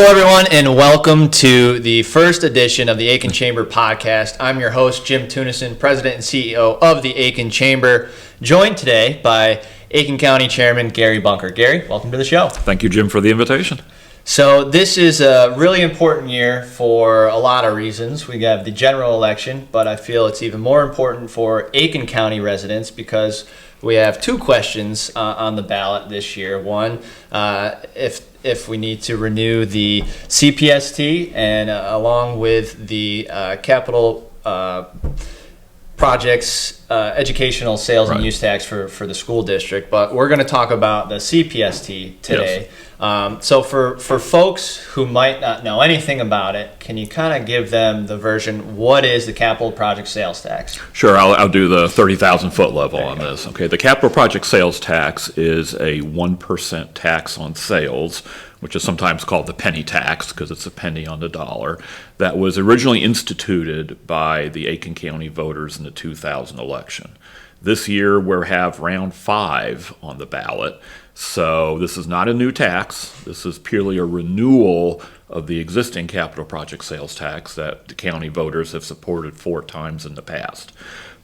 Hello, everyone, and welcome to the first edition of the Aiken Chamber podcast. I'm your host, Jim Tunison, President and CEO of the Aiken Chamber, joined today by Aiken County Chairman Gary Bunker. Gary, welcome to the show. Thank you, Jim, for the invitation. So this is a really important year for a lot of reasons. We have the general election, but I feel it's even more important for Aiken County residents because we have two questions on the ballot this year. One, if we need to renew the CPST, and along with the capital projects educational sales and use tax for the school district. But we're going to talk about the CPST today. Yes. So for folks who might not know anything about it, can you kind of give them the version, what is the capital project sales tax? Sure, I'll do the 30,000 foot level on this. Okay, the capital project sales tax is a 1% tax on sales, which is sometimes called the penny tax because it's a penny on the dollar, that was originally instituted by the Aiken County voters in the 2000 election. This year we have round 5 on the ballot. So this is not a new tax. This is purely a renewal of the existing capital project sales tax that the county voters have supported 4 times in the past.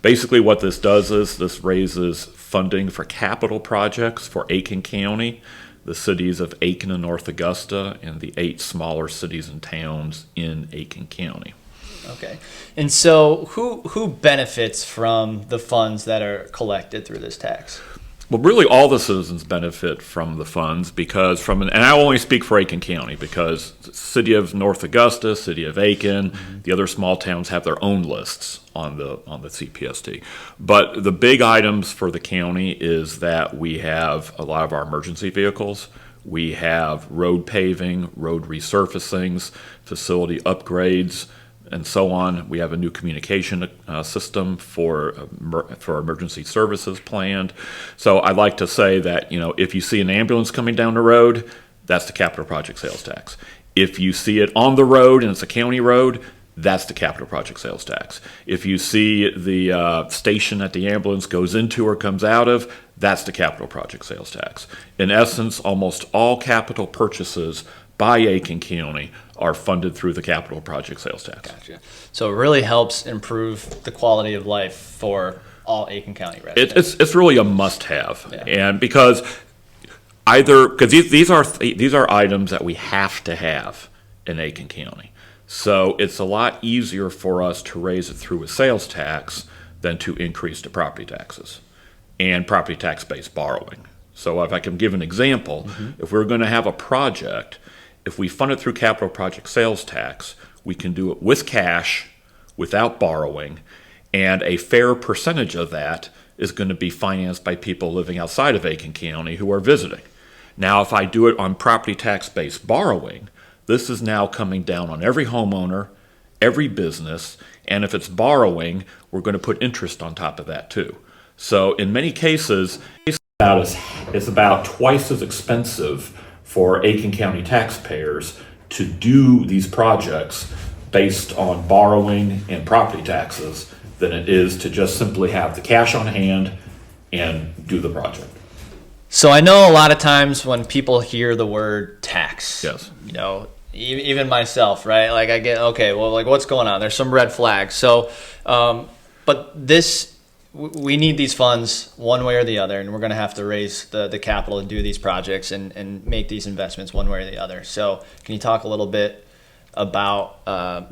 Basically what this does is this raises funding for capital projects for Aiken County, the cities of Aiken and North Augusta, and the 8 smaller cities and towns in Aiken County. Okay. And so who benefits from the funds that are collected through this tax? Well, really all the citizens benefit from the funds because and I only speak for Aiken County because the city of North Augusta, city of Aiken, the other small towns have their own lists on the CPST. But the big items for the county is that we have a lot of our emergency vehicles. We have road paving, road resurfacings, facility upgrades, and so on. We have a new communication system for emergency services planned. So I'd like to say that, if you see an ambulance coming down the road, that's the capital project sales tax. If you see it on the road and it's a county road, that's the capital project sales tax. If you see the station that the ambulance goes into or comes out of, that's the capital project sales tax. In essence, almost all capital purchases by Aiken County are funded through the capital project sales tax. Gotcha. So it really helps improve the quality of life for all Aiken County residents. It's really a must-have, and because these are items that we have to have in Aiken County, so it's a lot easier for us to raise it through a sales tax than to increase the property taxes and property tax-based borrowing. So if I can give an example, if we're going to have a project, if we fund it through capital project sales tax, we can do it with cash, without borrowing, and a fair percentage of that is going to be financed by people living outside of Aiken County who are visiting. Now, if I do it on property tax-based borrowing, this is now coming down on every homeowner, every business, and if it's borrowing, we're going to put interest on top of that too. So in many cases, it's about twice as expensive for Aiken County taxpayers to do these projects based on borrowing and property taxes than it is to just simply have the cash on hand and do the project. So I know a lot of times when people hear the word tax, yes, even myself, right? Like I get, okay, well, like what's going on? There's some red flags. So, but we need these funds one way or the other, and we're going to have to raise the capital and do these projects and make these investments one way or the other. So can you talk a little bit about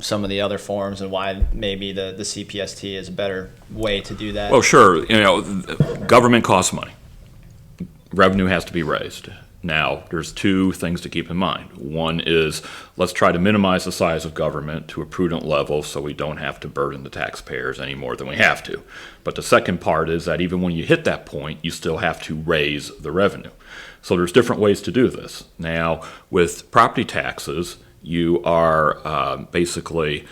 some of the other forms and why maybe the CPST is a better way to do that? Well, sure. Government costs money. Revenue has to be raised. Now, there's 2 things to keep in mind. One is let's try to minimize the size of government to a prudent level so we don't have to burden the taxpayers any more than we have to. But the second part is that even when you hit that point, you still have to raise the revenue. So there's different ways to do this. Now, with property taxes, you are basically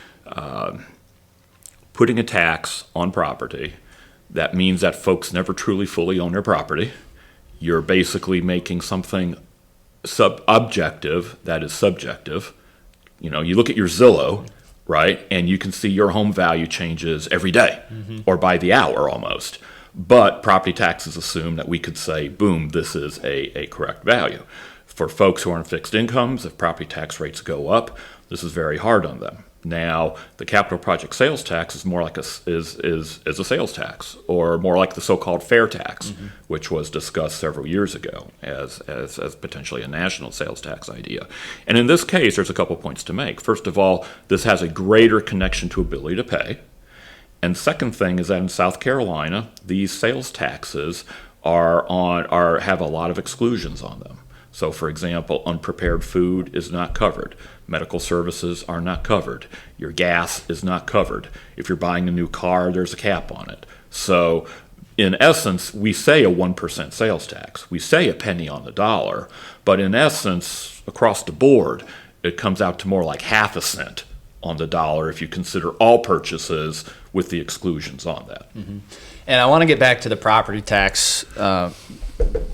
putting a tax on property. That means that folks never truly fully own their property. You're basically making something objective that is subjective. You look at your Zillow, right, and you can see your home value changes every day or by the hour almost. But property taxes assume that we could say, boom, this is a correct value. For folks who are on fixed incomes, if property tax rates go up, this is very hard on them. Now, the capital project sales tax is more like a sales tax, or more like the so-called fair tax, which was discussed several years ago as potentially a national sales tax idea. And in this case, there's a couple points to make. First of all, this has a greater connection to ability to pay. And second thing is that in South Carolina, these sales taxes have a lot of exclusions on them. So, for example, unprepared food is not covered. Medical services are not covered. Your gas is not covered. If you're buying a new car, there's a cap on it. So, in essence, we say a 1% sales tax. We say a penny on the dollar. But in essence, across the board, it comes out to more like half a cent on the dollar if you consider all purchases with the exclusions on that. And I want to get back to the property tax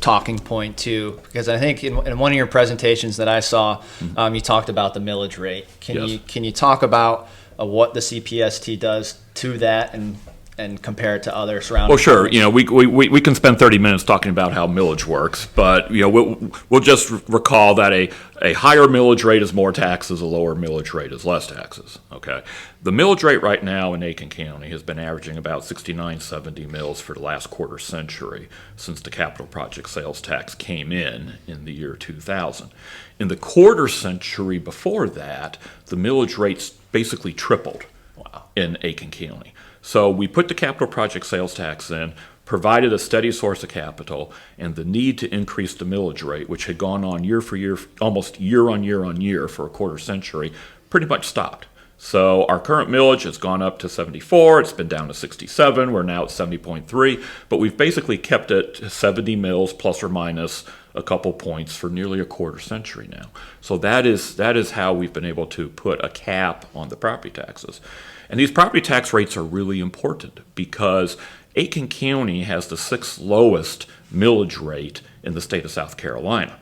talking point too, because I think in one of your presentations that I saw, you talked about the millage rate. Can you talk about what the CPST does to that and compare it to other surrounding? Well, sure. We can spend 30 minutes talking about how millage works, but we'll just recall that a higher millage rate is more taxes, a lower millage rate is less taxes. Okay. The millage rate right now in Aiken County has been averaging about 69-70 mills for the last quarter century since the capital project sales tax came in the year 2000. In the quarter century before that, the millage rates basically tripled. Wow. In Aiken County. So we put the capital project sales tax in, provided a steady source of capital, and the need to increase the millage rate, which had gone on year for year, almost year on year for a quarter century, pretty much stopped. So our current millage has gone up to 74. It's been down to 67. We're now at 70.3. But we've basically kept it 70 mills plus or minus a couple points for nearly a quarter century now. So that is how we've been able to put a cap on the property taxes. And these property tax rates are really important because Aiken County has the 6th lowest millage rate in the state of South Carolina.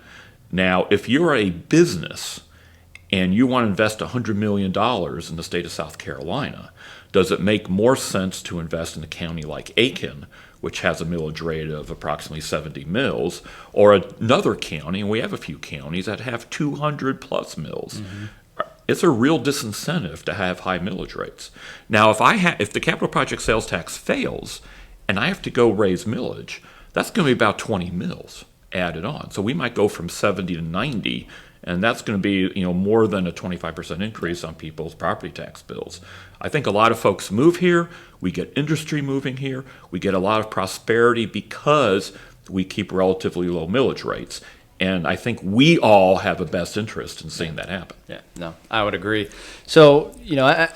Now, if you're a business and you want to invest $100 million in the state of South Carolina, does it make more sense to invest in a county like Aiken, which has a millage rate of approximately 70 mills, or another county, and we have a few counties that have 200 plus mills? It's a real disincentive to have high millage rates. Now, if the capital project sales tax fails and I have to go raise millage, that's going to be about 20 mills added on. So we might go from 70 to 90, and that's going to be more than a 25% increase on people's property tax bills. I think a lot of folks move here. We get industry moving here. We get a lot of prosperity because we keep relatively low millage rates. And I think we all have a best interest in seeing that happen. Yeah, no, I would agree. So,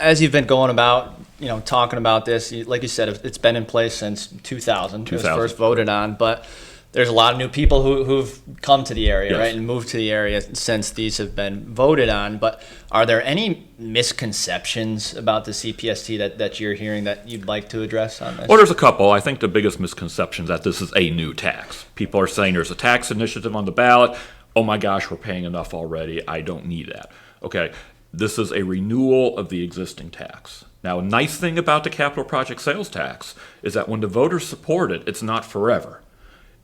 as you've been going about, talking about this, like you said, it's been in place since 2000. It was first voted on, but there's a lot of new people who've come to the area, yes, right, and moved to the area since these have been voted on. But are there any misconceptions about the CPST that you're hearing that you'd like to address on this? Well, there's a couple. I think the biggest misconception is that this is a new tax. People are saying there's a tax initiative on the ballot. Oh my gosh, we're paying enough already. I don't need that. Okay, this is a renewal of the existing tax. Now, a nice thing about the capital project sales tax is that when the voters support it, it's not forever.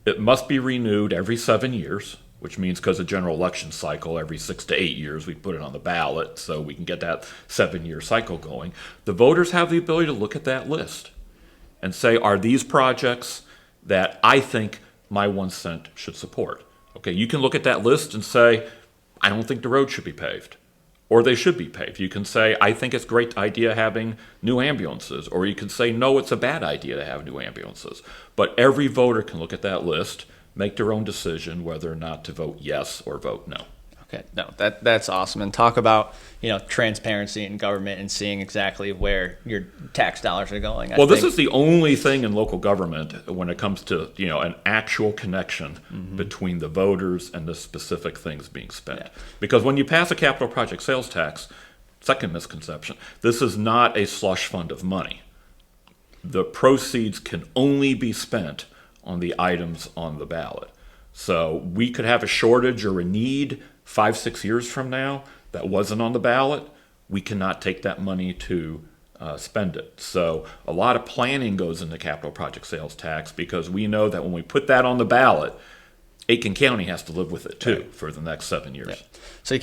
It must be renewed every 7 years, which means because of general election cycle, every 6 to 8 years we put it on the ballot so we can get that 7-year cycle going. The voters have the ability to look at that list and say, are these projects that I think my 1 cent should support? Okay, you can look at that list and say, I don't think the road should be paved, or they should be paved. You can say, I think it's a great idea having new ambulances, or you can say, no, it's a bad idea to have new ambulances. But every voter can look at that list, make their own decision whether or not to vote yes or vote no. Okay, no, that's awesome. And talk about transparency in government and seeing exactly where your tax dollars are going. This is the only thing in local government when it comes to an actual connection between the voters and the specific things being spent. Yeah. Because when you pass a capital project sales tax, second misconception, this is not a slush fund of money. The proceeds can only be spent on the items on the ballot. So we could have a shortage or a need 5-6 years from now that wasn't on the ballot. We cannot take that money to spend it. So a lot of planning goes into capital project sales tax because we know that when we put that on the ballot, Aiken County has to live with it too for the next 7 years. Yeah. So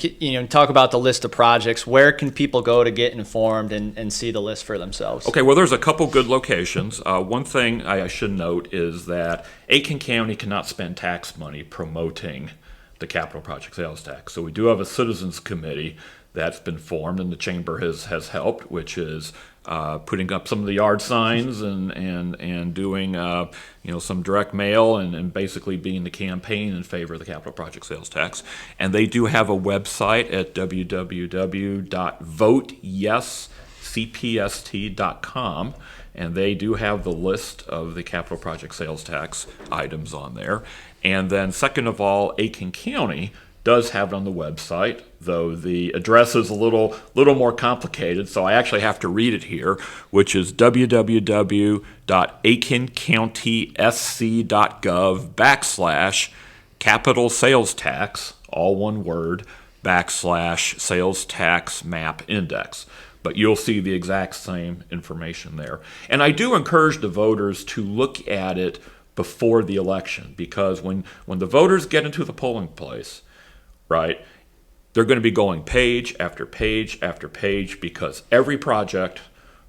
talk about the list of projects. Where can people go to get informed and see the list for themselves? Okay, well, there's a couple good locations. One thing I should note is that Aiken County cannot spend tax money promoting the capital project sales tax. So we do have a citizens committee that's been formed, and the chamber has helped, which is putting up some of the yard signs and doing some direct mail and basically being the campaign in favor of the capital project sales tax. And they do have a website at www.voteyescpst.com, and they do have the list of the capital project sales tax items on there. And then second of all, Aiken County does have it on the website, though the address is a little more complicated, so I actually have to read it here, which is www.aikencounty.sc.gov/capital sales tax, all one word, /sales tax map index. But you'll see the exact same information there. And I do encourage the voters to look at it before the election, because when the voters get into the polling place, right, they're going to be going page after page after page, because every project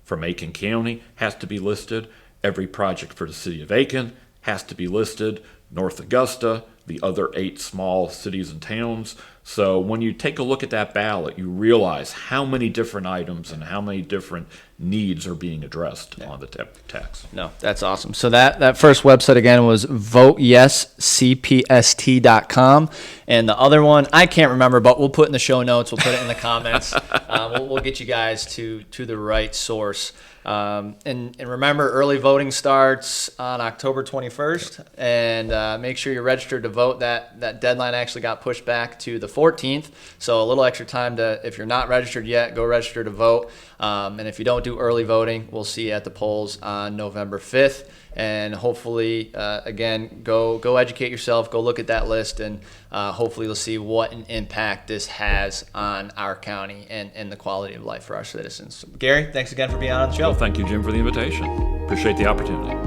from Aiken County has to be listed. Every project for the city of Aiken has to be listed. North Augusta, the other 8 small cities and towns. So when you take a look at that ballot, you realize how many different items and how many different needs are being addressed on the tax. No, that's awesome. So that first website again was voteyescpst.com, and the other one I can't remember, but we'll put in the show notes. We'll put it in the comments. We'll get you guys to the right source. And remember, early voting starts on October 21st, and make sure you're registered to vote. That deadline actually got pushed back to the 14th, so a little extra time to, if you're not registered yet, go register to vote. And if you don't do early voting, we'll see you at the polls on November 5th. And hopefully, again, go educate yourself, go look at that list, and hopefully you'll see what an impact this has on our county and the quality of life for our citizens. Gary, thanks again for being on the show. Well, thank you, Jim, for the invitation. Appreciate the opportunity.